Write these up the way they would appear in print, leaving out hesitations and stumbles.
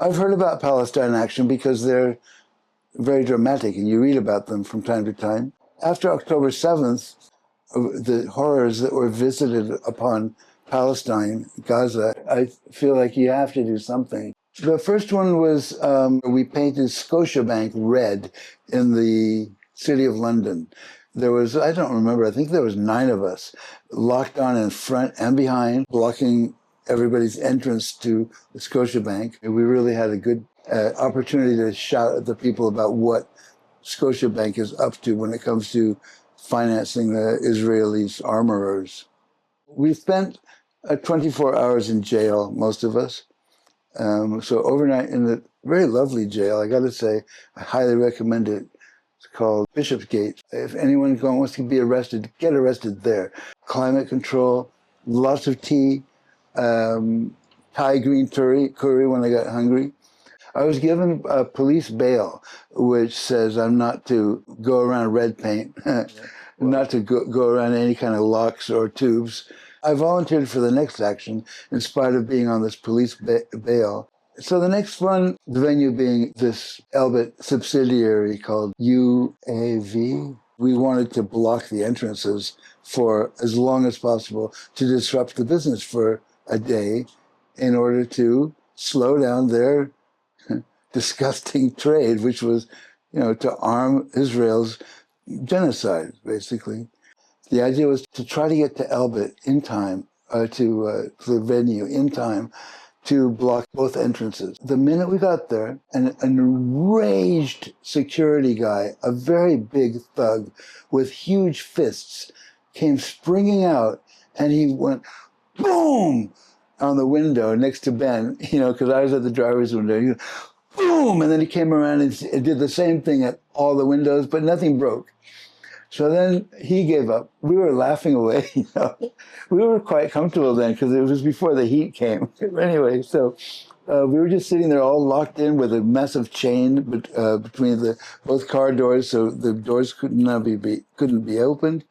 I've heard about Palestine Action because they're very dramatic, and you read about them from time to time. After October 7th, the horrors that were visited upon Palestine, Gaza, I feel like you have to do something. The first one was we painted Scotiabank red in the city of London. There was, I don't remember, I think there was 9 of us locked on in front and behind, blocking everybody's entrance to the Scotiabank. We really had a good opportunity to shout at the people about what Scotiabank is up to when it comes to financing the Israelis' armorers. We spent 24 hours in jail, most of us. So overnight in the very lovely jail, I got to say, I highly recommend it. It's called Bishopsgate. If anyone wants to be arrested, get arrested there. Climate control, lots of tea, Thai green curry when I got hungry. I was given a police bail, which says I'm not to go around red paint, not to go around any kind of locks or tubes. I volunteered for the next action in spite of being on this police bail. So the next one, the venue being this Elbit subsidiary called UAV. We wanted to block the entrances for as long as possible to disrupt the business for a day in order to slow down their disgusting trade, which was, to arm Israel's genocide, basically. The idea was to try to get to Elbit in time, to the venue in time, to block both entrances. The minute we got there, an enraged security guy, a very big thug with huge fists, came springing out, and he went boom on the window next to Ben, because I was at the driver's window. He went, boom! And then he came around and did the same thing at all the windows, but nothing broke. So then he gave up. We were laughing away. We were quite comfortable then because it was before the heat came. Anyway, so we were just sitting there all locked in with a massive chain between both car doors, so the doors couldn't be opened.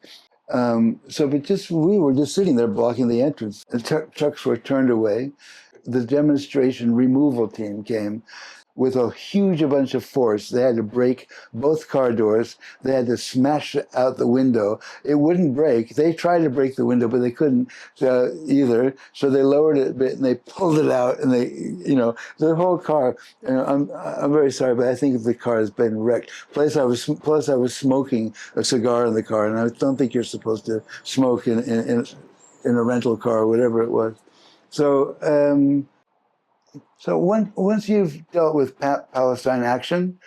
We were just sitting there blocking the entrance. The trucks were turned away. The demonstration removal team came with a huge bunch of force. They had to break both car doors. They had to smash out the window. It wouldn't break. They tried to break the window, but they couldn't either. So they lowered it a bit and they pulled it out, and the whole car. I'm very sorry, but I think the car has been wrecked. Plus, I was smoking a cigar in the car, and I don't think you're supposed to smoke in a rental car or whatever it was. So once you've dealt with Palestine Action,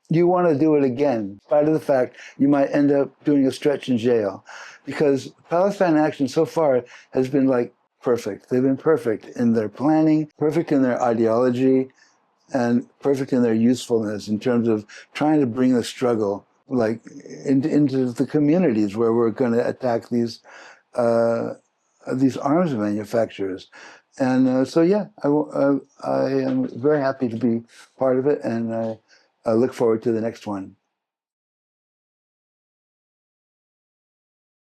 you want to do it again, in spite of the fact you might end up doing a stretch in jail. Because Palestine Action so far has been perfect. They've been perfect in their planning, perfect in their ideology, and perfect in their usefulness in terms of trying to bring the struggle into the communities where we're going to attack these arms manufacturers. And I am very happy to be part of it, and I look forward to the next one.